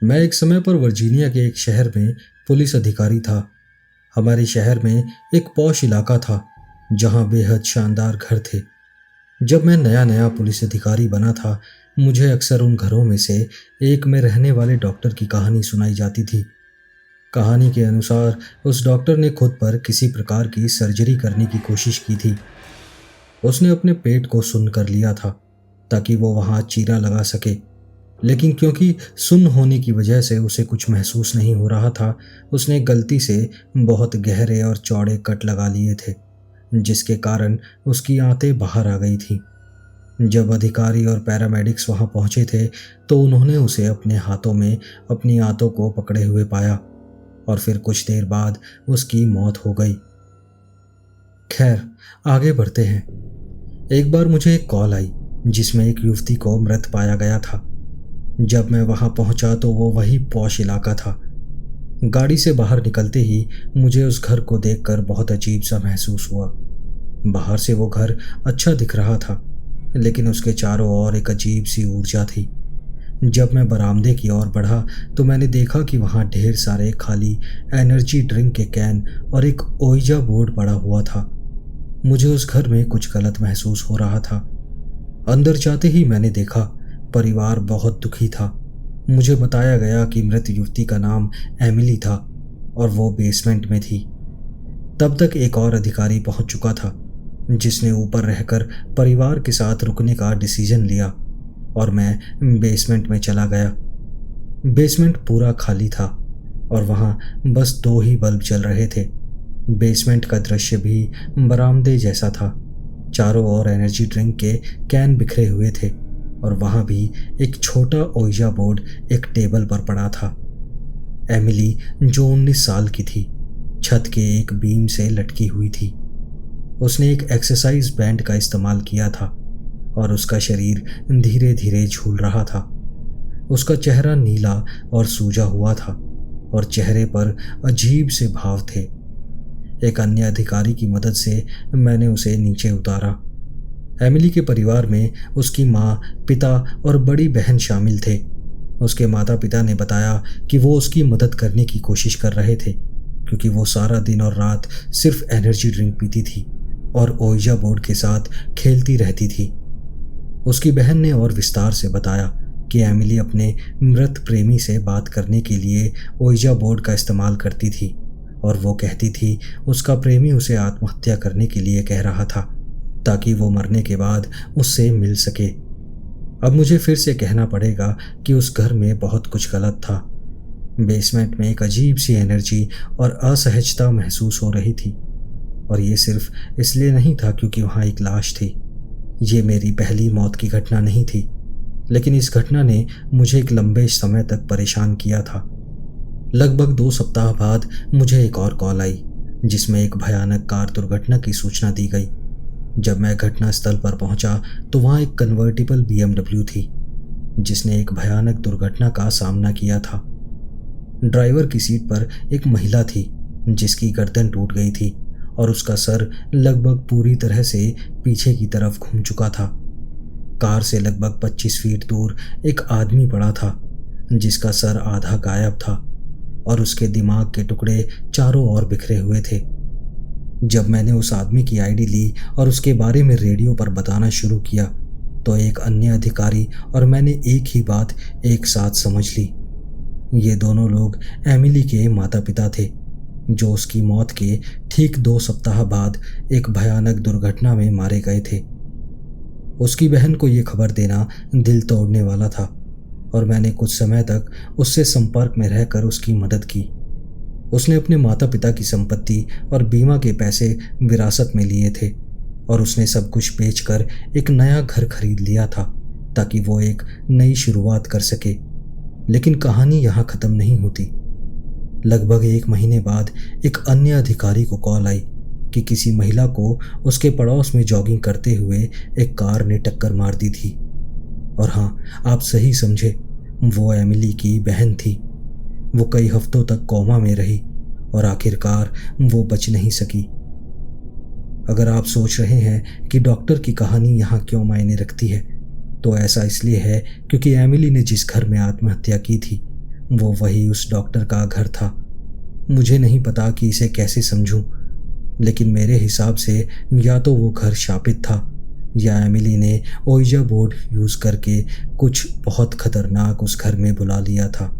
मैं एक समय पर वर्जीनिया के एक शहर में पुलिस अधिकारी था। हमारे शहर में एक पॉश इलाका था जहां बेहद शानदार घर थे। जब मैं नया नया पुलिस अधिकारी बना था, मुझे अक्सर उन घरों में से एक में रहने वाले डॉक्टर की कहानी सुनाई जाती थी। कहानी के अनुसार उस डॉक्टर ने खुद पर किसी प्रकार की सर्जरी करने की कोशिश की थी। उसने अपने पेट को सुन्न कर लिया था ताकि वो वहां चीरा लगा सके, लेकिन क्योंकि सुन्न होने की वजह से उसे कुछ महसूस नहीं हो रहा था, उसने गलती से बहुत गहरे और चौड़े कट लगा लिए थे, जिसके कारण उसकी आंतें बाहर आ गई थीं। जब अधिकारी और पैरामेडिक्स वहां पहुंचे थे तो उन्होंने उसे अपने हाथों में अपनी आंतों को पकड़े हुए पाया और फिर कुछ देर बाद उसकी मौत हो गई। खैर, आगे बढ़ते हैं। एक बार मुझे एक कॉल आई जिसमें एक युवती को मृत पाया गया था। जब मैं वहां पहुंचा तो वो वही पॉश इलाका था। गाड़ी से बाहर निकलते ही मुझे उस घर को देखकर बहुत अजीब सा महसूस हुआ। बाहर से वो घर अच्छा दिख रहा था, लेकिन उसके चारों ओर एक अजीब सी ऊर्जा थी। जब मैं बरामदे की ओर बढ़ा तो मैंने देखा कि वहां ढेर सारे खाली एनर्जी ड्रिंक के कैन और एक ओइजा बोर्ड पड़ा हुआ था। मुझे उस घर में कुछ गलत महसूस हो रहा था। अंदर जाते ही मैंने देखा परिवार बहुत दुखी था। मुझे बताया गया कि मृत युवती का नाम एमिली था और वो बेसमेंट में थी। तब तक एक और अधिकारी पहुंच चुका था जिसने ऊपर रहकर परिवार के साथ रुकने का डिसीजन लिया और मैं बेसमेंट में चला गया। बेसमेंट पूरा खाली था और वहां बस 2 ही बल्ब जल रहे थे। बेसमेंट का दृश्य भी बरामदे जैसा था। चारों ओर एनर्जी ड्रिंक के कैन बिखरे हुए थे और वहां भी एक छोटा ओइजा बोर्ड एक टेबल पर पड़ा था। एमिली, जो 19 साल की थी, छत के एक बीम से लटकी हुई थी। उसने एक एक्सरसाइज बैंड का इस्तेमाल किया था और उसका शरीर धीरे धीरे झूल रहा था। उसका चेहरा नीला और सूजा हुआ था और चेहरे पर अजीब से भाव थे। एक अन्य अधिकारी की मदद से मैंने उसे नीचे उतारा। एमिली के परिवार में उसकी माँ, पिता और बड़ी बहन शामिल थे। उसके माता पिता ने बताया कि वो उसकी मदद करने की कोशिश कर रहे थे क्योंकि वो सारा दिन और रात सिर्फ एनर्जी ड्रिंक पीती थी और ओइजा बोर्ड के साथ खेलती रहती थी। उसकी बहन ने और विस्तार से बताया कि एमिली अपने मृत प्रेमी से बात करने के लिए ओइजा बोर्ड का इस्तेमाल करती थी और वो कहती थी उसका प्रेमी उसे आत्महत्या करने के लिए कह रहा था ताकि वो मरने के बाद उससे मिल सके। अब मुझे फिर से कहना पड़ेगा कि उस घर में बहुत कुछ गलत था। बेसमेंट में एक अजीब सी एनर्जी और असहजता महसूस हो रही थी और ये सिर्फ इसलिए नहीं था क्योंकि वहाँ एक लाश थी। ये मेरी पहली मौत की घटना नहीं थी, लेकिन इस घटना ने मुझे एक लंबे समय तक परेशान किया था। लगभग 2 सप्ताह बाद मुझे एक और कॉल आई जिसमें एक भयानक कार दुर्घटना की सूचना दी गई। जब मैं घटनास्थल पर पहुंचा तो वहां एक कन्वर्टिबल BMW थी जिसने एक भयानक दुर्घटना का सामना किया था। ड्राइवर की सीट पर एक महिला थी जिसकी गर्दन टूट गई थी और उसका सर लगभग पूरी तरह से पीछे की तरफ घूम चुका था। कार से लगभग 25 फीट दूर एक आदमी पड़ा था जिसका सर आधा गायब था और उसके दिमाग के टुकड़े चारों ओर बिखरे हुए थे। जब मैंने उस आदमी की आईडी ली और उसके बारे में रेडियो पर बताना शुरू किया तो एक अन्य अधिकारी और मैंने एक ही बात एक साथ समझ ली। ये दोनों लोग एमिली के माता पिता थे जो उसकी मौत के ठीक 2 सप्ताह बाद एक भयानक दुर्घटना में मारे गए थे। उसकी बहन को ये खबर देना दिल तोड़ने वाला था और मैंने कुछ समय तक उससे संपर्क में रहकर उसकी मदद की। उसने अपने माता पिता की संपत्ति और बीमा के पैसे विरासत में लिए थे और उसने सब कुछ बेचकर एक नया घर खरीद लिया था ताकि वो एक नई शुरुआत कर सके। लेकिन कहानी यहाँ खत्म नहीं होती। लगभग 1 महीने बाद एक अन्य अधिकारी को कॉल आई कि किसी महिला को उसके पड़ोस में जॉगिंग करते हुए एक कार ने टक्कर मार दी थी। और हाँ, आप सही समझे, वो एमिली की बहन थी। वो कई हफ्तों तक कोमा में रही और आखिरकार वो बच नहीं सकी। अगर आप सोच रहे हैं कि डॉक्टर की कहानी यहाँ क्यों मायने रखती है, तो ऐसा इसलिए है क्योंकि एमिली ने जिस घर में आत्महत्या की थी वो वही उस डॉक्टर का घर था। मुझे नहीं पता कि इसे कैसे समझूं, लेकिन मेरे हिसाब से या तो वो घर शापित था या एमिली ने ओइजा बोर्ड यूज करके कुछ बहुत खतरनाक उस घर में बुला लिया था।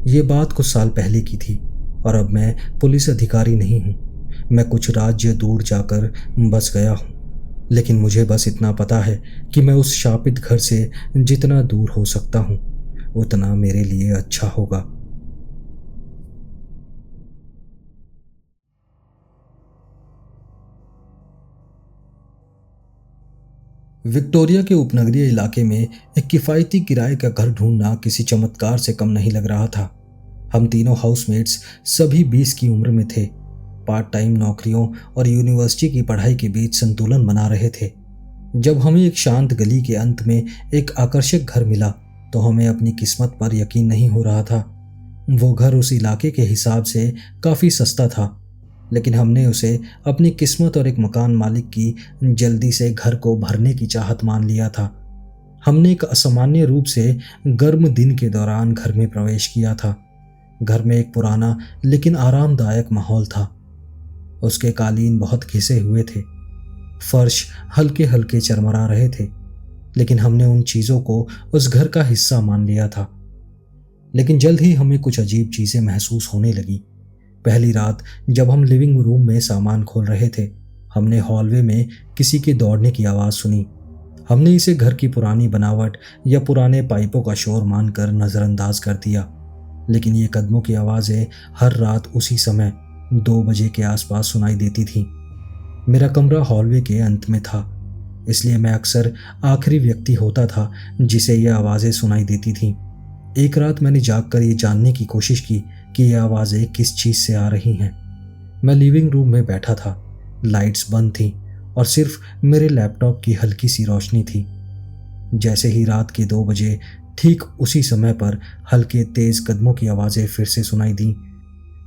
ये बात कुछ साल पहले की थी और अब मैं पुलिस अधिकारी नहीं हूँ। मैं कुछ राज्य दूर जाकर बस गया हूँ, लेकिन मुझे बस इतना पता है कि मैं उस शापित घर से जितना दूर हो सकता हूँ उतना मेरे लिए अच्छा होगा। विक्टोरिया के उपनगरीय इलाके में एक किफ़ायती किराए का घर ढूंढना किसी चमत्कार से कम नहीं लग रहा था। हम तीनों हाउसमेट्स सभी 20 की उम्र में थे, पार्ट टाइम नौकरियों और यूनिवर्सिटी की पढ़ाई के बीच संतुलन बना रहे थे। जब हमें एक शांत गली के अंत में एक आकर्षक घर मिला तो हमें अपनी किस्मत पर यकीन नहीं हो रहा था। वो घर उस इलाके के हिसाब से काफ़ी सस्ता था, लेकिन हमने उसे अपनी किस्मत और एक मकान मालिक की जल्दी से घर को भरने की चाहत मान लिया था। हमने एक असामान्य रूप से गर्म दिन के दौरान घर में प्रवेश किया था। घर में एक पुराना लेकिन आरामदायक माहौल था। उसके कालीन बहुत घिसे हुए थे, फर्श हल्के हल्के चरमरा रहे थे, लेकिन हमने उन चीज़ों को उस घर का हिस्सा मान लिया था। लेकिन जल्द ही हमें कुछ अजीब चीज़ें महसूस होने लगी। पहली रात जब हम लिविंग रूम में सामान खोल रहे थे, हमने हॉलवे में किसी के दौड़ने की आवाज़ सुनी। हमने इसे घर की पुरानी बनावट या पुराने पाइपों का शोर मानकर नज़रअंदाज कर दिया, लेकिन ये कदमों की आवाज़ें हर रात उसी समय 2 बजे के आसपास सुनाई देती थीं। मेरा कमरा हॉलवे के अंत में था, इसलिए मैं अक्सर आखिरी व्यक्ति होता था जिसे ये आवाज़ें सुनाई देती थीं। एक रात मैंने जागकर ये जानने की कोशिश की कि ये आवाज़ें किस चीज़ से आ रही हैं। मैं लिविंग रूम में बैठा था, लाइट्स बंद थीं और सिर्फ मेरे लैपटॉप की हल्की सी रोशनी थी। जैसे ही रात के 2 बजे ठीक उसी समय पर हल्के तेज कदमों की आवाज़ें फिर से सुनाई दी।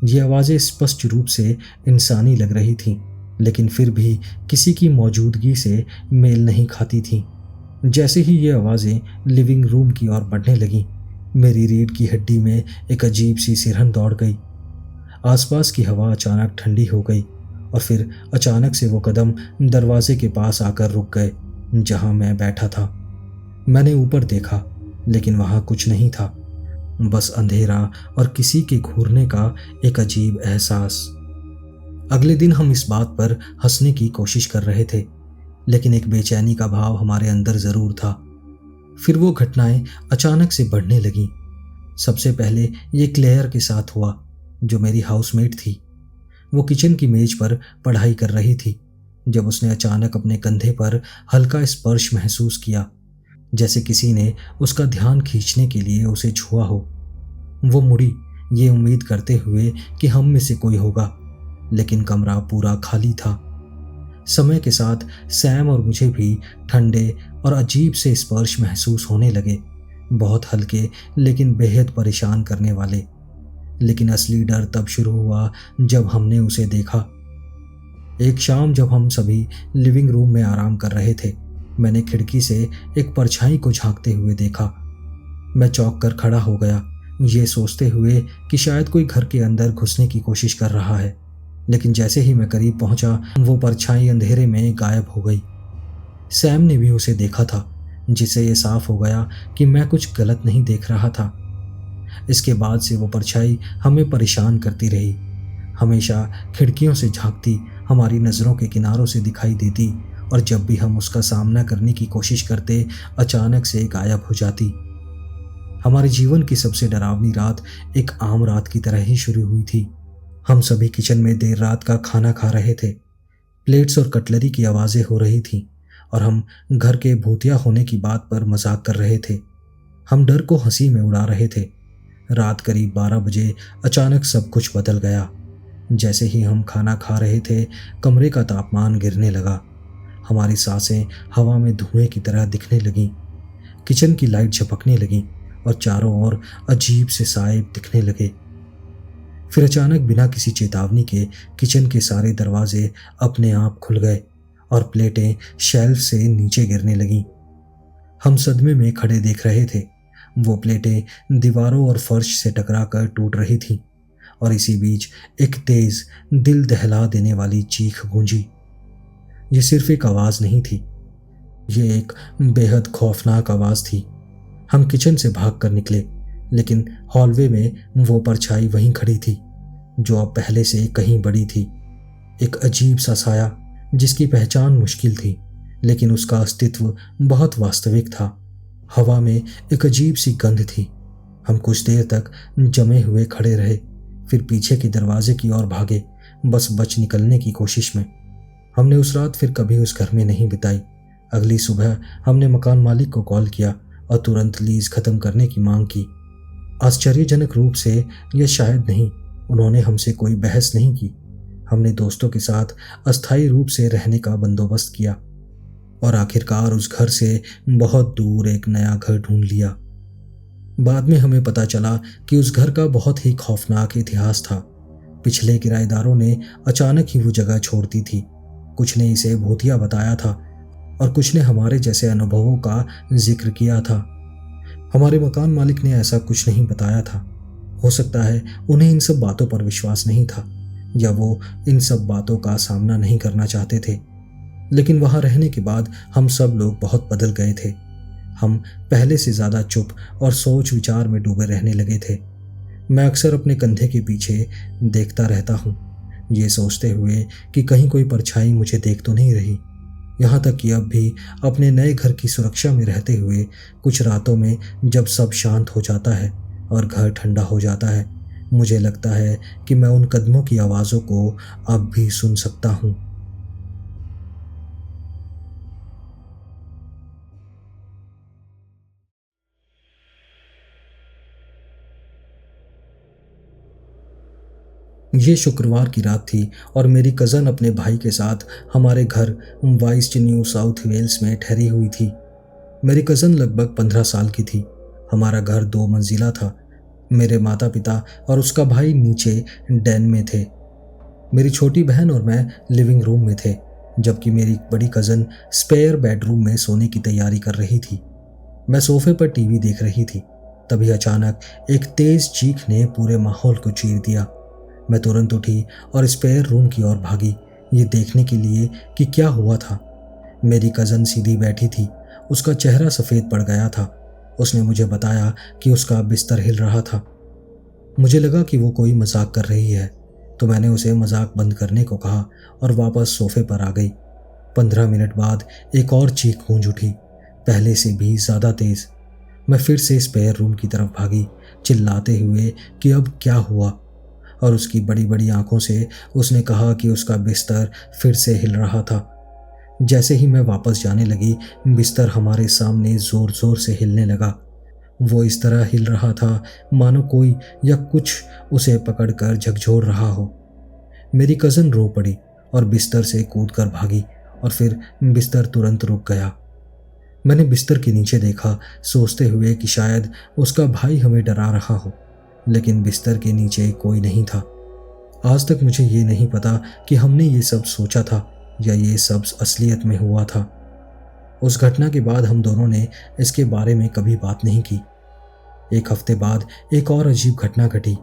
ये आवाज़ें स्पष्ट रूप से इंसानी लग रही थीं, लेकिन फिर भी किसी की मौजूदगी से मेल नहीं खाती थीं। जैसे ही ये आवाज़ें लिविंग रूम की ओर बढ़ने लगीं, मेरी रीढ़ की हड्डी में एक अजीब सी सिरहन दौड़ गई। आसपास की हवा अचानक ठंडी हो गई और फिर अचानक से वो कदम दरवाजे के पास आकर रुक गए जहां मैं बैठा था। मैंने ऊपर देखा, लेकिन वहां कुछ नहीं था, बस अंधेरा और किसी के घूरने का एक अजीब एहसास। अगले दिन हम इस बात पर हंसने की कोशिश कर रहे थे, लेकिन एक बेचैनी का भाव हमारे अंदर जरूर था। फिर वो घटनाएं अचानक से बढ़ने लगीं। सबसे पहले ये क्लेयर के साथ हुआ, जो मेरी हाउसमेट थी। वो किचन की मेज पर पढ़ाई कर रही थी जब उसने अचानक अपने कंधे पर हल्का स्पर्श महसूस किया, जैसे किसी ने उसका ध्यान खींचने के लिए उसे छुआ हो। वो मुड़ी, ये उम्मीद करते हुए कि हम में से कोई होगा, लेकिन कमरा पूरा खाली था। समय के साथ सैम और मुझे भी ठंडे और अजीब से स्पर्श महसूस होने लगे, बहुत हल्के लेकिन बेहद परेशान करने वाले। लेकिन असली डर तब शुरू हुआ जब हमने उसे देखा। एक शाम जब हम सभी लिविंग रूम में आराम कर रहे थे, मैंने खिड़की से एक परछाई को झांकते हुए देखा। मैं चौंक कर खड़ा हो गया, ये सोचते हुए कि शायद कोई घर के अंदर घुसने की कोशिश कर रहा है। लेकिन जैसे ही मैं करीब पहुंचा, वो परछाई अंधेरे में गायब हो गई। सैम ने भी उसे देखा था, जिससे ये साफ हो गया कि मैं कुछ गलत नहीं देख रहा था। इसके बाद से वो परछाई हमें परेशान करती रही, हमेशा खिड़कियों से झांकती, हमारी नज़रों के किनारों से दिखाई देती और जब भी हम उसका सामना करने की कोशिश करते, अचानक से गायब हो जाती। हमारे जीवन की सबसे डरावनी रात एक आम रात की तरह ही शुरू हुई थी। हम सभी किचन में देर रात का खाना खा रहे थे। प्लेट्स और कटलरी की आवाज़ें हो रही थीं और हम घर के भूतिया होने की बात पर मजाक कर रहे थे। हम डर को हंसी में उड़ा रहे थे। रात करीब 12 बजे अचानक सब कुछ बदल गया। जैसे ही हम खाना खा रहे थे, कमरे का तापमान गिरने लगा। हमारी सांसें हवा में धुएं की तरह दिखने लगीं। किचन की लाइट झपकने लगी और चारों ओर अजीब से साए दिखने लगे। फिर अचानक बिना किसी चेतावनी के किचन के सारे दरवाजे अपने आप खुल गए और प्लेटें शेल्फ से नीचे गिरने लगीं। हम सदमे में खड़े देख रहे थे। वो प्लेटें दीवारों और फर्श से टकराकर टूट रही थीं और इसी बीच एक तेज, दिल दहला देने वाली चीख गूंजी। ये सिर्फ एक आवाज नहीं थी, ये एक बेहद खौफनाक आवाज थी। हम किचन से भागकर निकले, लेकिन हॉलवे में वो परछाई वहीं खड़ी थी जो अब पहले से कहीं बड़ी थी। एक अजीब सा साया जिसकी पहचान मुश्किल थी, लेकिन उसका अस्तित्व बहुत वास्तविक था। हवा में एक अजीब सी गंध थी। हम कुछ देर तक जमे हुए खड़े रहे, फिर पीछे के दरवाजे की ओर भागे, बस बच निकलने की कोशिश में। हमने उस रात फिर कभी उस घर में नहीं बिताई। अगली सुबह हमने मकान मालिक को कॉल किया और तुरंत लीज खत्म करने की मांग की। आश्चर्यजनक रूप से यह शायद नहीं, उन्होंने हमसे कोई बहस नहीं की। हमने दोस्तों के साथ अस्थायी रूप से रहने का बंदोबस्त किया और आखिरकार उस घर से बहुत दूर एक नया घर ढूंढ लिया। बाद में हमें पता चला कि उस घर का बहुत ही खौफनाक इतिहास था। पिछले किराएदारों ने अचानक ही वो जगह छोड़ दी थी। कुछ ने इसे भूतिया बताया था और कुछ ने हमारे जैसे अनुभवों का जिक्र किया था। हमारे मकान मालिक ने ऐसा कुछ नहीं बताया था। हो सकता है उन्हें इन सब बातों पर विश्वास नहीं था, या वो इन सब बातों का सामना नहीं करना चाहते थे। लेकिन वहां रहने के बाद हम सब लोग बहुत बदल गए थे। हम पहले से ज्यादा चुप और सोच विचार में डूबे रहने लगे थे। मैं अक्सर अपने कंधे के पीछे देखता रहता हूँ, ये सोचते हुए कि कहीं कोई परछाई मुझे देख तो नहीं रही। यहाँ तक कि अब भी अपने नए घर की सुरक्षा में रहते हुए कुछ रातों में जब सब शांत हो जाता है और घर ठंडा हो जाता है, मुझे लगता है कि मैं उन कदमों की आवाज़ों को अब भी सुन सकता हूँ। ये शुक्रवार की रात थी और मेरी कज़न अपने भाई के साथ हमारे घर वाइस्ट न्यू साउथ वेल्स में ठहरी हुई थी। मेरी कज़न लगभग 15 साल की थी। हमारा घर 2 मंजिला था। मेरे माता पिता और उसका भाई नीचे डेन में थे। मेरी छोटी बहन और मैं लिविंग रूम में थे, जबकि मेरी बड़ी कज़न स्पेयर बेडरूम में सोने की तैयारी कर रही थी। मैं सोफे पर टीवी देख रही थी। तभी अचानक एक तेज चीख ने पूरे माहौल को चीर दिया। मैं तुरंत उठी और स्पेयर रूम की ओर भागी, ये देखने के लिए कि क्या हुआ था। मेरी कज़न सीधी बैठी थी, उसका चेहरा सफ़ेद पड़ गया था। उसने मुझे बताया कि उसका बिस्तर हिल रहा था। मुझे लगा कि वो कोई मजाक कर रही है, तो मैंने उसे मजाक बंद करने को कहा और वापस सोफे पर आ गई। 15 मिनट बाद एक और चीख गूंज उठी, पहले से भी ज़्यादा तेज़। मैं फिर से स्पेयर रूम की तरफ भागी, चिल्लाते हुए कि अब क्या हुआ, और उसकी बड़ी बड़ी आंखों से उसने कहा कि उसका बिस्तर फिर से हिल रहा था। जैसे ही मैं वापस जाने लगी, बिस्तर हमारे सामने जोर जोर से हिलने लगा। वो इस तरह हिल रहा था मानो कोई या कुछ उसे पकड़कर झकझोर रहा हो। मेरी कज़न रो पड़ी और बिस्तर से कूदकर भागी और फिर बिस्तर तुरंत रुक गया। मैंने बिस्तर के नीचे देखा, सोचते हुए कि शायद उसका भाई हमें डरा रहा हो, लेकिन बिस्तर के नीचे कोई नहीं था। आज तक मुझे ये नहीं पता कि हमने ये सब सोचा था या ये सब असलियत में हुआ था। उस घटना के बाद हम दोनों ने इसके बारे में कभी बात नहीं की। एक हफ्ते बाद एक और अजीब घटना घटी।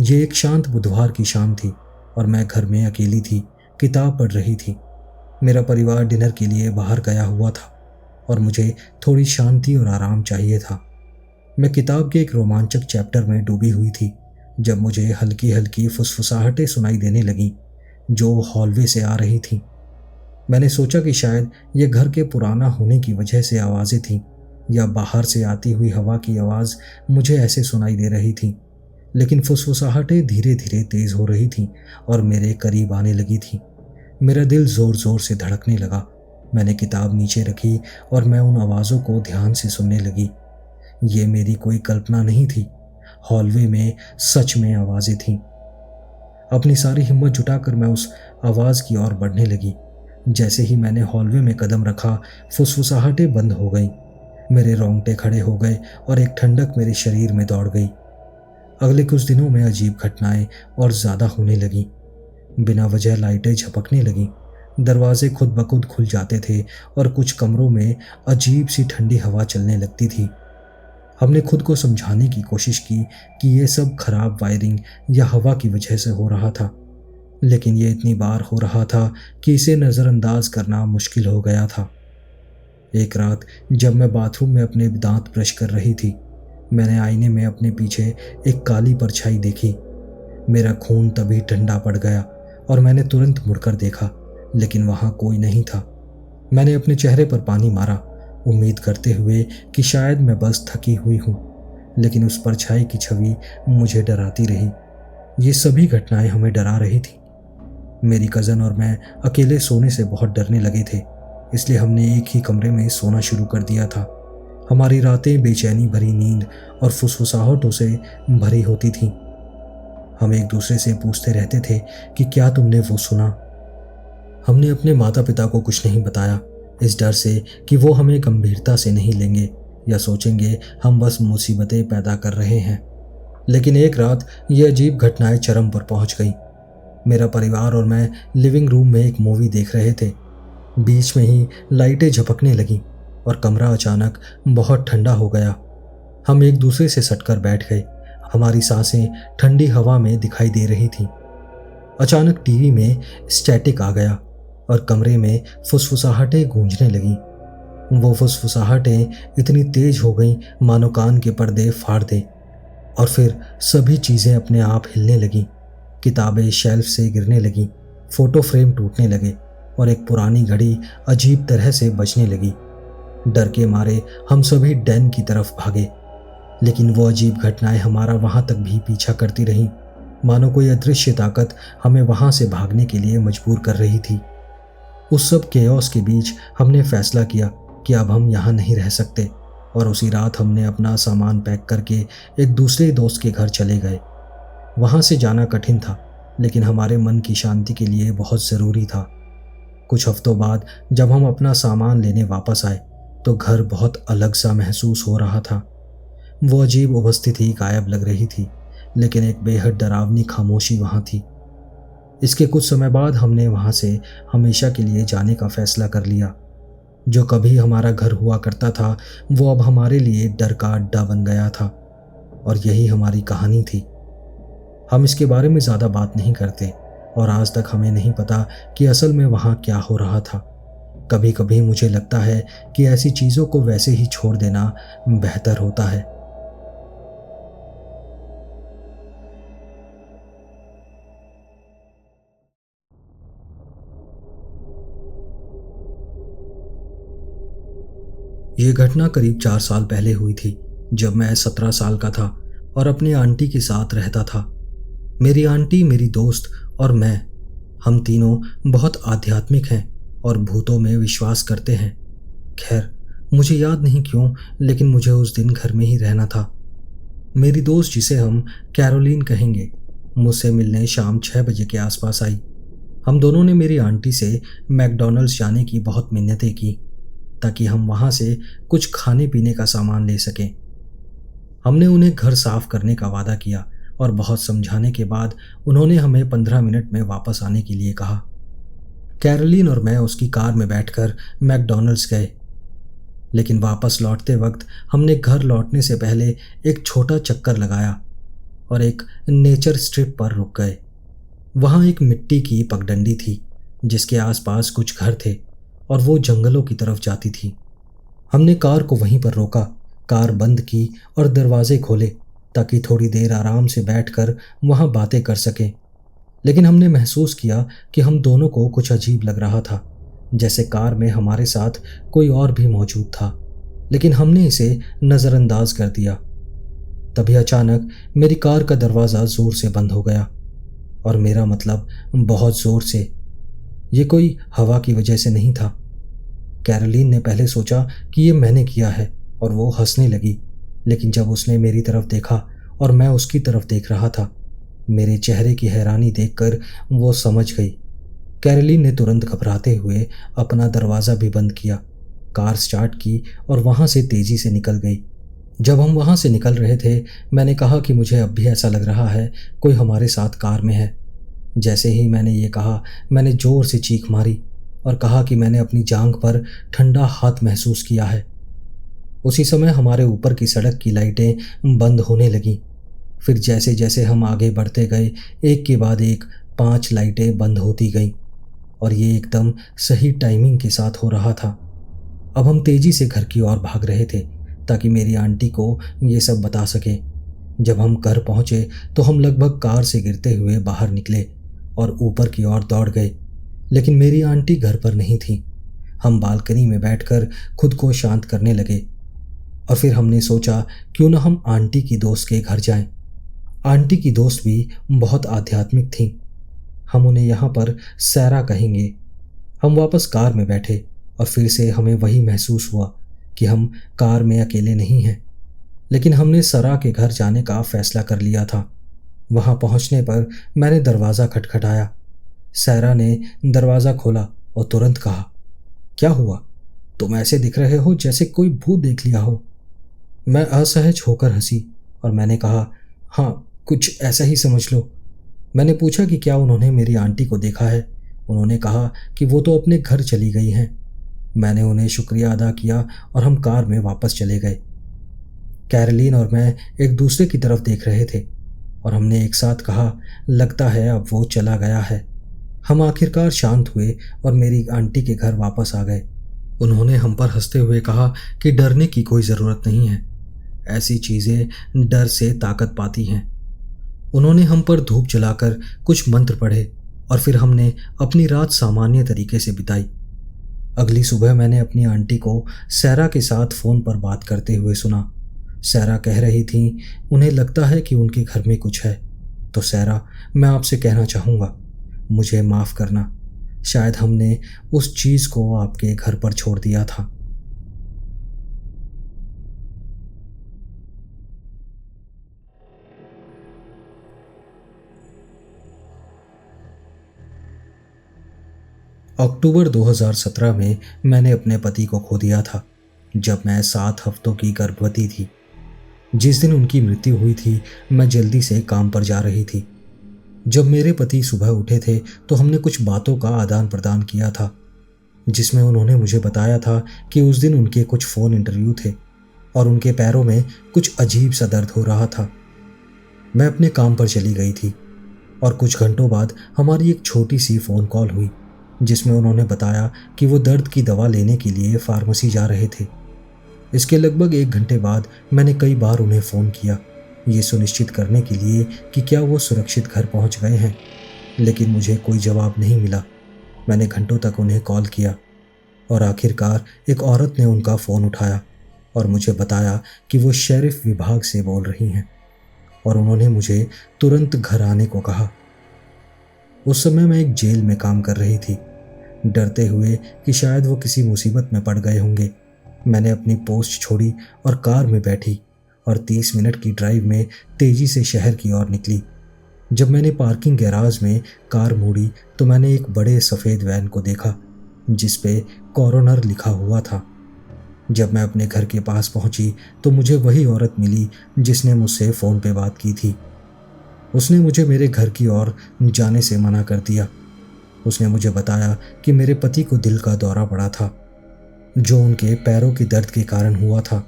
ये एक शांत बुधवार की शाम थी और मैं घर में अकेली थी, किताब पढ़ रही थी। मेरा परिवार डिनर के लिए बाहर गया हुआ था और मुझे थोड़ी शांति और आराम चाहिए था। मैं किताब के एक रोमांचक चैप्टर में डूबी हुई थी जब मुझे हल्की हल्की फुसफुसाहटें सुनाई देने लगीं जो हॉलवे से आ रही थीं। मैंने सोचा कि शायद यह घर के पुराना होने की वजह से आवाज़ें थीं या बाहर से आती हुई हवा की आवाज़ मुझे ऐसे सुनाई दे रही थी। लेकिन फुसफुसाहटें धीरे धीरे तेज़ हो रही थीं और मेरे करीब आने लगी थीं। मेरा दिल ज़ोर ज़ोर से धड़कने लगा। मैंने किताब नीचे रखी और मैं उन आवाज़ों को ध्यान से सुनने लगी। ये मेरी कोई कल्पना नहीं थी, हॉलवे में सच में आवाज़ें थीं। अपनी सारी हिम्मत जुटाकर मैं उस आवाज़ की ओर बढ़ने लगी। जैसे ही मैंने हॉलवे में कदम रखा, फुसफुसाहटें बंद हो गईं। मेरे रोंगटे खड़े हो गए और एक ठंडक मेरे शरीर में दौड़ गई। अगले कुछ दिनों में अजीब घटनाएं और ज़्यादा होने लगीं। बिना वजह लाइटें झपकने लगीं, दरवाजे खुद ब खुद खुल जाते थे और कुछ कमरों में अजीब सी ठंडी हवा चलने लगती थी। हमने खुद को समझाने की कोशिश की कि ये सब खराब वायरिंग या हवा की वजह से हो रहा था, लेकिन ये इतनी बार हो रहा था कि इसे नज़रअंदाज करना मुश्किल हो गया था। एक रात जब मैं बाथरूम में अपने दांत ब्रश कर रही थी, मैंने आईने में अपने पीछे एक काली परछाई देखी। मेरा खून तभी ठंडा पड़ गया और मैंने तुरंत मुड़कर देखा, लेकिन वहां कोई नहीं था। मैंने अपने चेहरे पर पानी मारा, उम्मीद करते हुए कि शायद मैं बस थकी हुई हूं, लेकिन उस परछाई की छवि मुझे डराती रही। ये सभी घटनाएं हमें डरा रही थी। मेरी कज़न और मैं अकेले सोने से बहुत डरने लगे थे, इसलिए हमने एक ही कमरे में सोना शुरू कर दिया था। हमारी रातें बेचैनी भरी नींद और फुसफुसाहटों से भरी होती थीं। हम एक दूसरे से पूछते रहते थे कि क्या तुमने वो सुना। हमने अपने माता पिता को कुछ नहीं बताया, इस डर से कि वो हमें गंभीरता से नहीं लेंगे या सोचेंगे हम बस मुसीबतें पैदा कर रहे हैं। लेकिन एक रात ये अजीब घटनाएं चरम पर पहुंच गई। मेरा परिवार और मैं लिविंग रूम में एक मूवी देख रहे थे। बीच में ही लाइटें झपकने लगीं और कमरा अचानक बहुत ठंडा हो गया। हम एक दूसरे से सटकर बैठ गए। हमारी सांसें ठंडी हवा में दिखाई दे रही थीं। अचानक टीवी में स्टैटिक आ गया और कमरे में फुसफुसाहटें गूंजने लगीं। वो फुसफुसाहटें इतनी तेज हो गईं मानो कान के पर्दे फाड़ दें। और फिर सभी चीज़ें अपने आप हिलने लगीं। किताबें शेल्फ से गिरने लगीं, फोटो फ्रेम टूटने लगे और एक पुरानी घड़ी अजीब तरह से बजने लगी। डर के मारे हम सभी डैन की तरफ भागे, लेकिन वो अजीब घटनाएं हमारा वहां तक भी पीछा करती रहीं, मानो कोई अदृश्य ताकत हमें वहां से भागने के लिए मजबूर कर रही थी। उस सब केओस के बीच हमने फैसला किया कि अब हम यहाँ नहीं रह सकते, और उसी रात हमने अपना सामान पैक करके एक दूसरे दोस्त के घर चले गए। वहां से जाना कठिन था, लेकिन हमारे मन की शांति के लिए बहुत ज़रूरी था। कुछ हफ्तों बाद जब हम अपना सामान लेने वापस आए तो घर बहुत अलग सा महसूस हो रहा था। वो अजीब उपस्थिति गायब लग रही थी, लेकिन एक बेहद डरावनी खामोशी वहां थी। इसके कुछ समय बाद हमने वहां से हमेशा के लिए जाने का फैसला कर लिया। जो कभी हमारा घर हुआ करता था वो अब हमारे लिए डर का अड्डा बन गया था, और यही हमारी कहानी थी। हम इसके बारे में ज़्यादा बात नहीं करते और आज तक हमें नहीं पता कि असल में वहाँ क्या हो रहा था। कभी कभी मुझे लगता है कि ऐसी चीज़ों को वैसे ही छोड़ देना बेहतर होता है। ये घटना करीब 4 साल पहले हुई थी, जब मैं 17 साल का था और अपनी आंटी के साथ रहता था। मेरी आंटी, मेरी दोस्त और मैं, हम तीनों बहुत आध्यात्मिक हैं और भूतों में विश्वास करते हैं। खैर, मुझे याद नहीं क्यों, लेकिन मुझे उस दिन घर में ही रहना था। मेरी दोस्त, जिसे हम कैरोलीन कहेंगे, मुझसे मिलने शाम 6 बजे के आसपास आई। हम दोनों ने मेरी आंटी से मैकडॉनल्ड्स जाने की बहुत मिन्नतें की ताकि हम वहां से कुछ खाने पीने का सामान ले सकें। हमने उन्हें घर साफ करने का वादा किया और बहुत समझाने के बाद उन्होंने हमें 15 मिनट में वापस आने के लिए कहा। कैरोलीन और मैं उसकी कार में बैठकर मैकडॉनल्ड्स गए, लेकिन वापस लौटते वक्त हमने घर लौटने से पहले एक छोटा चक्कर लगाया और एक नेचर स्ट्रिप पर रुक गए। वहाँ एक मिट्टी की पगडंडी थी जिसके आसपास कुछ घर थे और वो जंगलों की तरफ जाती थी। हमने कार को वहीं पर रोका, कार बंद की और दरवाजे खोले ताकि थोड़ी देर आराम से बैठकर वहाँ बातें कर सकें। लेकिन हमने महसूस किया कि हम दोनों को कुछ अजीब लग रहा था, जैसे कार में हमारे साथ कोई और भी मौजूद था, लेकिन हमने इसे नज़रअंदाज कर दिया। तभी अचानक मेरी कार का दरवाज़ा ज़ोर से बंद हो गया, और मेरा मतलब बहुत ज़ोर से। ये कोई हवा की वजह से नहीं था। कैरोलीन ने पहले सोचा कि ये मैंने किया है और वो हंसने लगी, लेकिन जब उसने मेरी तरफ देखा और मैं उसकी तरफ देख रहा था, मेरे चेहरे की हैरानी देखकर वो समझ गई। कैरोलीन ने तुरंत घबराते हुए अपना दरवाज़ा भी बंद किया, कार स्टार्ट की और वहाँ से तेज़ी से निकल गई। जब हम वहाँ से निकल रहे थे, मैंने कहा कि मुझे अब भी ऐसा लग रहा है कोई हमारे साथ कार में है। जैसे ही मैंने ये कहा, मैंने ज़ोर से चीख मारी और कहा कि मैंने अपनी जांघ पर ठंडा हाथ महसूस किया है। उसी समय हमारे ऊपर की सड़क की लाइटें बंद होने लगीं। फिर जैसे जैसे हम आगे बढ़ते गए, एक के बाद एक 5 लाइटें बंद होती गईं और ये एकदम सही टाइमिंग के साथ हो रहा था। अब हम तेजी से घर की ओर भाग रहे थे ताकि मेरी आंटी को ये सब बता सके। जब हम घर पहुंचे तो हम लगभग कार से गिरते हुए बाहर निकले और ऊपर की ओर दौड़ गए, लेकिन मेरी आंटी घर पर नहीं थी। हम बालकनी में बैठकर खुद को शांत करने लगे और फिर हमने सोचा क्यों न हम आंटी की दोस्त के घर जाएं। आंटी की दोस्त भी बहुत आध्यात्मिक थी। हम उन्हें यहाँ पर सैरा कहेंगे। हम वापस कार में बैठे और फिर से हमें वही महसूस हुआ कि हम कार में अकेले नहीं हैं, लेकिन हमने सरा के घर जाने का फैसला कर लिया था। वहां पहुंचने पर मैंने दरवाज़ा खटखटाया। सैरा ने दरवाज़ा खोला और तुरंत कहा, क्या हुआ? तुम ऐसे दिख रहे हो जैसे कोई भूत देख लिया हो। मैं असहज होकर हंसी और मैंने कहा, हाँ, कुछ ऐसा ही समझ लो। मैंने पूछा कि क्या उन्होंने मेरी आंटी को देखा है। उन्होंने कहा कि वो तो अपने घर चली गई हैं। मैंने उन्हें शुक्रिया अदा किया और हम कार में वापस चले गए। कैरोलिन और मैं एक दूसरे की तरफ देख रहे थे और हमने एक साथ कहा, लगता है अब वो चला गया है। हम आखिरकार शांत हुए और मेरी आंटी के घर वापस आ गए। उन्होंने हम पर हंसते हुए कहा कि डरने की कोई ज़रूरत नहीं है, ऐसी चीज़ें डर से ताकत पाती हैं। उन्होंने हम पर धूप जलाकर कुछ मंत्र पढ़े और फिर हमने अपनी रात सामान्य तरीके से बिताई। अगली सुबह मैंने अपनी आंटी को सैरा के साथ फ़ोन पर बात करते हुए सुना। सैरा कह रही थी उन्हें लगता है कि उनके घर में कुछ है। तो सैरा, मैं आपसे कहना चाहूँगा, मुझे माफ़ करना। शायद हमने उस चीज़ को आपके घर पर छोड़ दिया था। अक्टूबर 2017 में मैंने अपने पति को खो दिया था, जब मैं 7 हफ्तों की गर्भवती थी। जिस दिन उनकी मृत्यु हुई थी, मैं जल्दी से काम पर जा रही थी। जब मेरे पति सुबह उठे थे तो हमने कुछ बातों का आदान प्रदान किया था, जिसमें उन्होंने मुझे बताया था कि उस दिन उनके कुछ फ़ोन इंटरव्यू थे और उनके पैरों में कुछ अजीब सा दर्द हो रहा था। मैं अपने काम पर चली गई थी और कुछ घंटों बाद हमारी एक छोटी सी फ़ोन कॉल हुई, जिसमें उन्होंने बताया कि वो दर्द की दवा लेने के लिए फार्मेसी जा रहे थे। इसके लगभग 1 घंटे बाद मैंने कई बार उन्हें फ़ोन किया, ये सुनिश्चित करने के लिए कि क्या वो सुरक्षित घर पहुंच गए हैं, लेकिन मुझे कोई जवाब नहीं मिला। मैंने घंटों तक उन्हें कॉल किया और आखिरकार एक औरत ने उनका फ़ोन उठाया और मुझे बताया कि वो शेरिफ विभाग से बोल रही हैं और उन्होंने मुझे तुरंत घर आने को कहा। उस समय मैं एक जेल में काम कर रही थी, डरते हुए कि शायद वो किसी मुसीबत में पड़ गए होंगे। मैंने अपनी पोस्ट छोड़ी और कार में बैठी और 30 मिनट की ड्राइव में तेज़ी से शहर की ओर निकली। जब मैंने पार्किंग गैराज में कार मोड़ी तो मैंने एक बड़े सफ़ेद वैन को देखा जिस पे कॉरोनर लिखा हुआ था। जब मैं अपने घर के पास पहुंची तो मुझे वही औरत मिली जिसने मुझसे फ़ोन पे बात की थी। उसने मुझे मेरे घर की ओर जाने से मना कर दिया। उसने मुझे बताया कि मेरे पति को दिल का दौरा पड़ा था, जो उनके पैरों के दर्द के कारण हुआ था,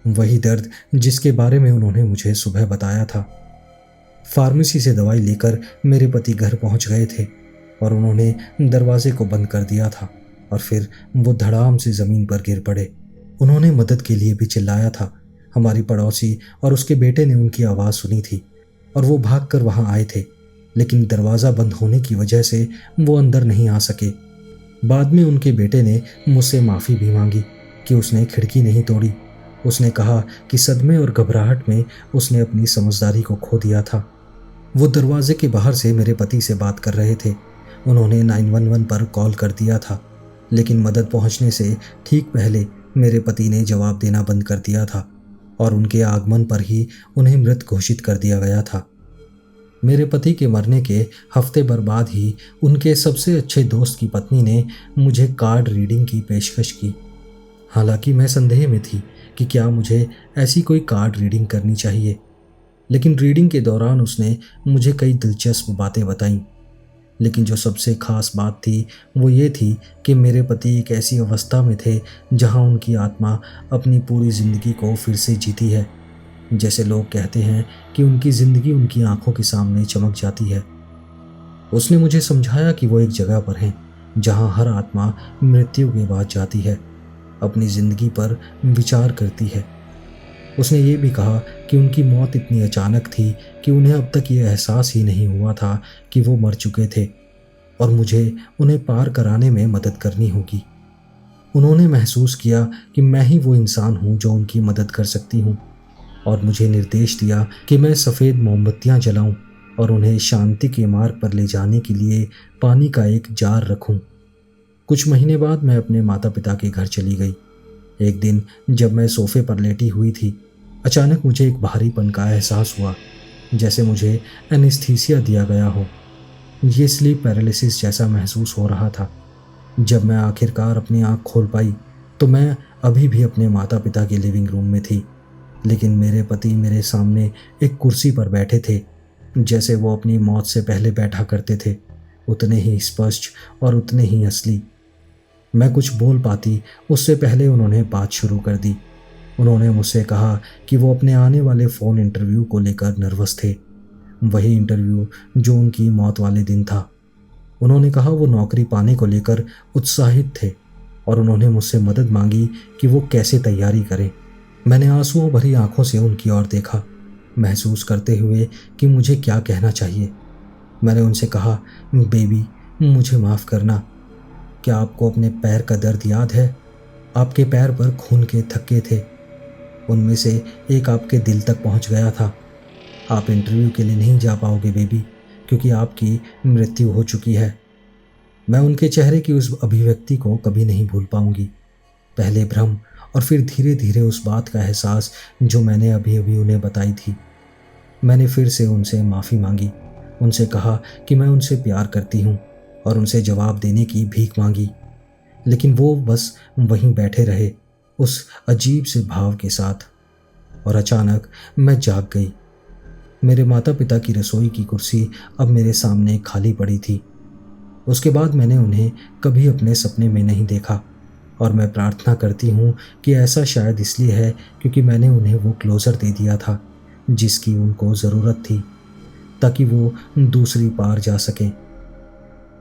वही दर्द जिसके बारे में उन्होंने मुझे सुबह बताया था। फार्मेसी से दवाई लेकर मेरे पति घर पहुंच गए थे और उन्होंने दरवाजे को बंद कर दिया था और फिर वो धड़ाम से ज़मीन पर गिर पड़े। उन्होंने मदद के लिए भी चिल्लाया था। हमारी पड़ोसी और उसके बेटे ने उनकी आवाज़ सुनी थी और वो भागकर वहां आए थे, लेकिन दरवाज़ा बंद होने की वजह से वो अंदर नहीं आ सके। बाद में उनके बेटे ने मुझसे माफ़ी भी मांगी कि उसने खिड़की नहीं तोड़ी। उसने कहा कि सदमे और घबराहट में उसने अपनी समझदारी को खो दिया था। वो दरवाजे के बाहर से मेरे पति से बात कर रहे थे। उन्होंने 911 पर कॉल कर दिया था, लेकिन मदद पहुंचने से ठीक पहले मेरे पति ने जवाब देना बंद कर दिया था और उनके आगमन पर ही उन्हें मृत घोषित कर दिया गया था। मेरे पति के मरने के हफ्ते भर बाद ही उनके सबसे अच्छे दोस्त की पत्नी ने मुझे कार्ड रीडिंग की पेशकश की। हालांकि मैं संदेह में थी कि क्या मुझे ऐसी कोई कार्ड रीडिंग करनी चाहिए, लेकिन रीडिंग के दौरान उसने मुझे कई दिलचस्प बातें बताईं। लेकिन जो सबसे खास बात थी वो ये थी कि मेरे पति एक ऐसी अवस्था में थे जहां उनकी आत्मा अपनी पूरी ज़िंदगी को फिर से जीती है। जैसे लोग कहते हैं कि उनकी ज़िंदगी उनकी आंखों के सामने चमक जाती है। उसने मुझे समझाया कि वो एक जगह पर हैं जहां हर आत्मा मृत्यु के बाद जाती है, अपनी ज़िंदगी पर विचार करती है। उसने ये भी कहा कि उनकी मौत इतनी अचानक थी कि उन्हें अब तक ये एहसास ही नहीं हुआ था कि वो मर चुके थे और मुझे उन्हें पार कराने में मदद करनी होगी। उन्होंने महसूस किया कि मैं ही वो इंसान हूँ जो उनकी मदद कर सकती हूँ और मुझे निर्देश दिया कि मैं सफ़ेद मोमबत्तियाँ जलाऊं और उन्हें शांति के मार्ग पर ले जाने के लिए पानी का एक जार रखूं। कुछ महीने बाद मैं अपने माता पिता के घर चली गई। एक दिन जब मैं सोफे पर लेटी हुई थी, अचानक मुझे एक भारीपन का एहसास हुआ, जैसे मुझे एनेस्थीसिया दिया गया हो। ये स्लीप पैरालिसिस जैसा महसूस हो रहा था। जब मैं आखिरकार अपनी आंख खोल पाई तो मैं अभी भी अपने माता पिता के लिविंग रूम में थी, लेकिन मेरे पति मेरे सामने एक कुर्सी पर बैठे थे, जैसे वो अपनी मौत से पहले बैठा करते थे, उतने ही स्पष्ट और उतने ही असली। मैं कुछ बोल पाती उससे पहले उन्होंने बात शुरू कर दी। उन्होंने मुझसे कहा कि वो अपने आने वाले फ़ोन इंटरव्यू को लेकर नर्वस थे, वही इंटरव्यू जो उनकी मौत वाले दिन था। उन्होंने कहा वो नौकरी पाने को लेकर उत्साहित थे और उन्होंने मुझसे मदद मांगी कि वो कैसे तैयारी करें। मैंने आंसुओं भरी आंखों से उनकी ओर देखा, महसूस करते हुए कि मुझे क्या कहना चाहिए। मैंने उनसे कहा, बेबी मुझे माफ़ करना। क्या आपको अपने पैर का दर्द याद है? आपके पैर पर खून के थक्के थे, उनमें से एक आपके दिल तक पहुंच गया था। आप इंटरव्यू के लिए नहीं जा पाओगे बेबी, क्योंकि आपकी मृत्यु हो चुकी है। मैं उनके चेहरे की उस अभिव्यक्ति को कभी नहीं भूल पाऊंगी। पहले भ्रम और फिर धीरे धीरे उस बात का एहसास जो मैंने अभी अभी उन्हें बताई थी। मैंने फिर से उनसे माफ़ी मांगी, उनसे कहा कि मैं उनसे प्यार करती हूँ और उनसे जवाब देने की भीख मांगी, लेकिन वो बस वहीं बैठे रहे उस अजीब से भाव के साथ। और अचानक मैं जाग गई। मेरे माता पिता की रसोई की कुर्सी अब मेरे सामने खाली पड़ी थी। उसके बाद मैंने उन्हें कभी अपने सपने में नहीं देखा और मैं प्रार्थना करती हूँ कि ऐसा शायद इसलिए है क्योंकि मैंने उन्हें वो क्लोज़र दे दिया था जिसकी उनको ज़रूरत थी, ताकि वो दूसरी पार जा सकें।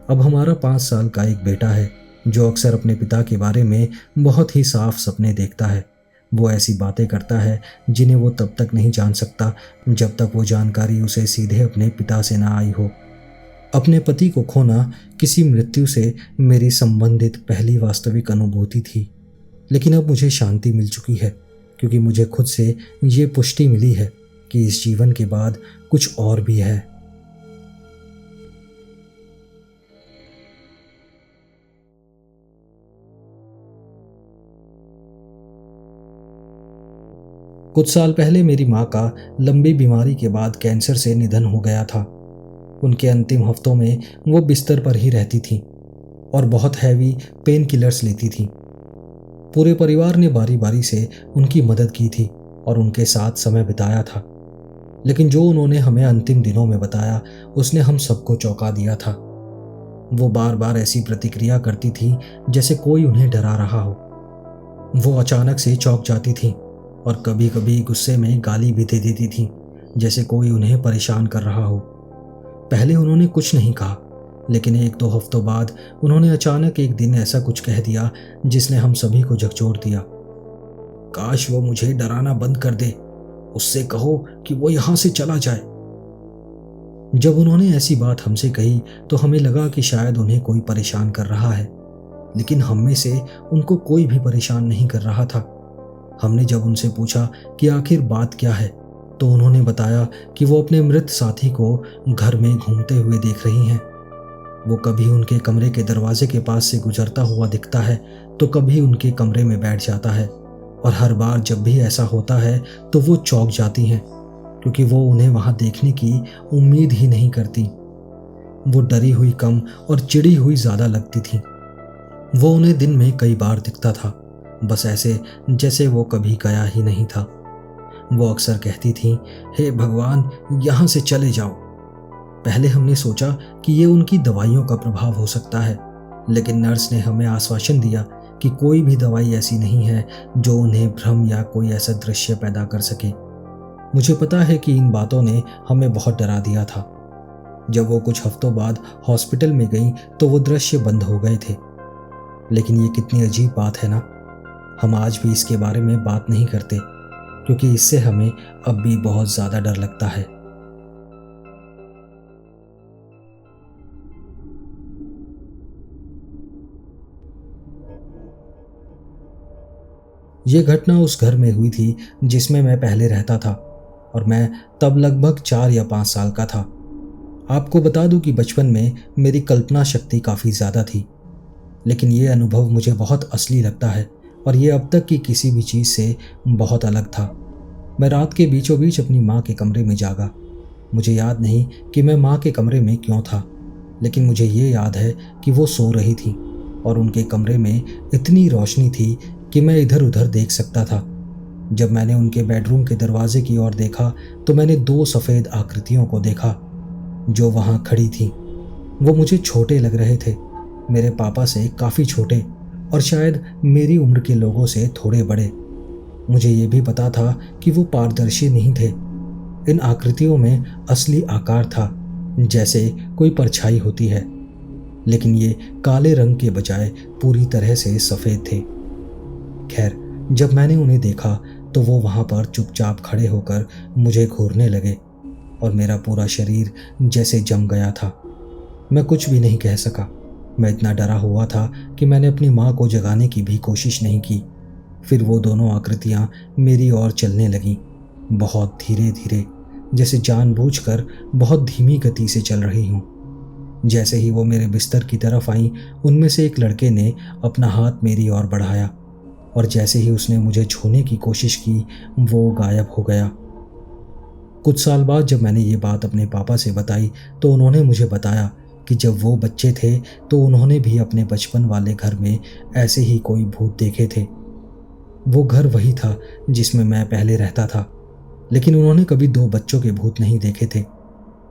अब हमारा 5 साल का एक बेटा है जो अक्सर अपने पिता के बारे में बहुत ही साफ सपने देखता है। वो ऐसी बातें करता है जिन्हें वो तब तक नहीं जान सकता जब तक वो जानकारी उसे सीधे अपने पिता से ना आई हो। अपने पति को खोना किसी मृत्यु से मेरी संबंधित पहली वास्तविक अनुभूति थी, लेकिन अब मुझे शांति मिल चुकी है क्योंकि मुझे खुद से ये पुष्टि मिली है कि इस जीवन के बाद कुछ और भी है। कुछ साल पहले मेरी माँ का लंबी बीमारी के बाद कैंसर से निधन हो गया था। उनके अंतिम हफ्तों में वो बिस्तर पर ही रहती थीं और बहुत हैवी पेन किलर्स लेती थीं। पूरे परिवार ने बारी बारी से उनकी मदद की थी और उनके साथ समय बिताया था, लेकिन जो उन्होंने हमें अंतिम दिनों में बताया उसने हम सबको चौंका दिया था। वो बार बार ऐसी प्रतिक्रिया करती थी जैसे कोई उन्हें डरा रहा हो। वो अचानक से चौंक जाती थीं और कभी कभी गुस्से में गाली भी दे देती थीं, जैसे कोई उन्हें परेशान कर रहा हो। पहले उन्होंने कुछ नहीं कहा, लेकिन 1-2 हफ्तों बाद उन्होंने अचानक एक दिन ऐसा कुछ कह दिया जिसने हम सभी को झकझोर दिया। काश वो मुझे डराना बंद कर दे, उससे कहो कि वो यहां से चला जाए। जब उन्होंने ऐसी बात हमसे कही तो हमें लगा कि शायद उन्हें कोई परेशान कर रहा है, लेकिन हम में से उनको कोई भी परेशान नहीं कर रहा था। हमने जब उनसे पूछा कि आखिर बात क्या है, तो उन्होंने बताया कि वो अपने मृत साथी को घर में घूमते हुए देख रही हैं। वो कभी उनके कमरे के दरवाजे के पास से गुजरता हुआ दिखता है तो कभी उनके कमरे में बैठ जाता है, और हर बार जब भी ऐसा होता है तो वो चौंक जाती हैं क्योंकि वो उन्हें वहां देखने की उम्मीद ही नहीं करती। वो डरी हुई कम और चिड़ी हुई ज़्यादा लगती थी। वो उन्हें दिन में कई बार दिखता था, बस ऐसे जैसे वो कभी गया ही नहीं था। वो अक्सर कहती थीं, हे भगवान यहाँ से चले जाओ। पहले हमने सोचा कि ये उनकी दवाइयों का प्रभाव हो सकता है, लेकिन नर्स ने हमें आश्वासन दिया कि कोई भी दवाई ऐसी नहीं है जो उन्हें भ्रम या कोई ऐसा दृश्य पैदा कर सके। मुझे पता है कि इन बातों ने हमें बहुत डरा दिया था। जब वो कुछ हफ्तों बाद हॉस्पिटल में गई तो वो दृश्य बंद हो गए थे। लेकिन ये कितनी अजीब बात है ना, हम आज भी इसके बारे में बात नहीं करते क्योंकि इससे हमें अब भी बहुत ज़्यादा डर लगता है। ये घटना उस घर में हुई थी जिसमें मैं पहले रहता था और मैं तब लगभग 4 या 5 साल का था। आपको बता दूं कि बचपन में मेरी कल्पना शक्ति काफ़ी ज़्यादा थी, लेकिन ये अनुभव मुझे बहुत असली लगता है और ये अब तक की किसी भी चीज़ से बहुत अलग था। मैं रात के बीचों बीच अपनी माँ के कमरे में जागा। मुझे याद नहीं कि मैं माँ के कमरे में क्यों था, लेकिन मुझे ये याद है कि वो सो रही थी और उनके कमरे में इतनी रोशनी थी कि मैं इधर उधर देख सकता था। जब मैंने उनके बेडरूम के दरवाजे की ओर देखा तो मैंने 2 सफ़ेद आकृतियों को देखा जो वहाँ खड़ी थीं। वो मुझे छोटे लग रहे थे, मेरे पापा से काफ़ी छोटे और शायद मेरी उम्र के लोगों से थोड़े बड़े। मुझे ये भी पता था कि वो पारदर्शी नहीं थे। इन आकृतियों में असली आकार था, जैसे कोई परछाई होती है, लेकिन ये काले रंग के बजाय पूरी तरह से सफ़ेद थे। खैर, जब मैंने उन्हें देखा तो वो वहाँ पर चुपचाप खड़े होकर मुझे घूरने लगे और मेरा पूरा शरीर जैसे जम गया था। मैं कुछ भी नहीं कह सका। मैं इतना डरा हुआ था कि मैंने अपनी माँ को जगाने की भी कोशिश नहीं की। फिर वो दोनों आकृतियाँ मेरी ओर चलने लगीं, बहुत धीरे धीरे, जैसे जानबूझकर बहुत धीमी गति से चल रही हूँ। जैसे ही वो मेरे बिस्तर की तरफ आईं, उनमें से एक लड़के ने अपना हाथ मेरी ओर बढ़ाया और जैसे ही उसने मुझे छूने की कोशिश की, वो गायब हो गया। कुछ साल बाद जब मैंने ये बात अपने पापा से बताई तो उन्होंने मुझे बताया कि जब वो बच्चे थे तो उन्होंने भी अपने बचपन वाले घर में ऐसे ही कोई भूत देखे थे। वो घर वही था जिसमें मैं पहले रहता था, लेकिन उन्होंने कभी 2 बच्चों के भूत नहीं देखे थे।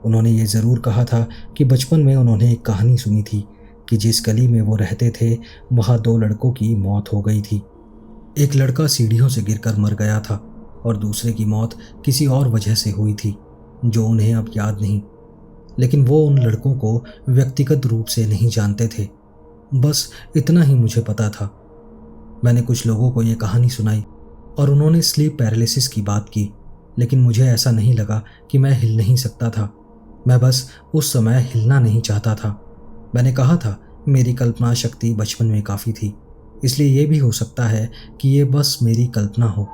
उन्होंने ये ज़रूर कहा था कि बचपन में उन्होंने एक कहानी सुनी थी कि जिस गली में वो रहते थे वहाँ 2 लड़कों की मौत हो गई थी। एक लड़का सीढ़ियों से गिरकर मर गया था और दूसरे की मौत किसी और वजह से हुई थी जो उन्हें अब याद नहीं, लेकिन वो उन लड़कों को व्यक्तिगत रूप से नहीं जानते थे। बस इतना ही मुझे पता था। मैंने कुछ लोगों को ये कहानी सुनाई और उन्होंने स्लीप पैरालिसिस की बात की, लेकिन मुझे ऐसा नहीं लगा कि मैं हिल नहीं सकता था। मैं बस उस समय हिलना नहीं चाहता था। मैंने कहा था मेरी कल्पना शक्ति बचपन में काफ़ी थी, इसलिए ये भी हो सकता है कि ये बस मेरी कल्पना हो,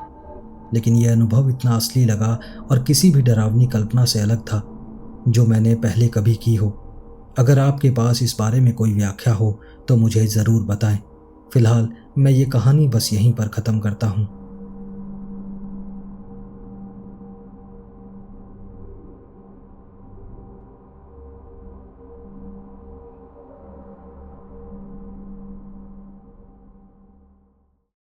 लेकिन यह अनुभव इतना असली लगा और किसी भी डरावनी कल्पना से अलग था जो मैंने पहले कभी की हो। अगर आपके पास इस बारे में कोई व्याख्या हो तो मुझे ज़रूर बताएं। फिलहाल मैं ये कहानी बस यहीं पर ख़त्म करता हूँ।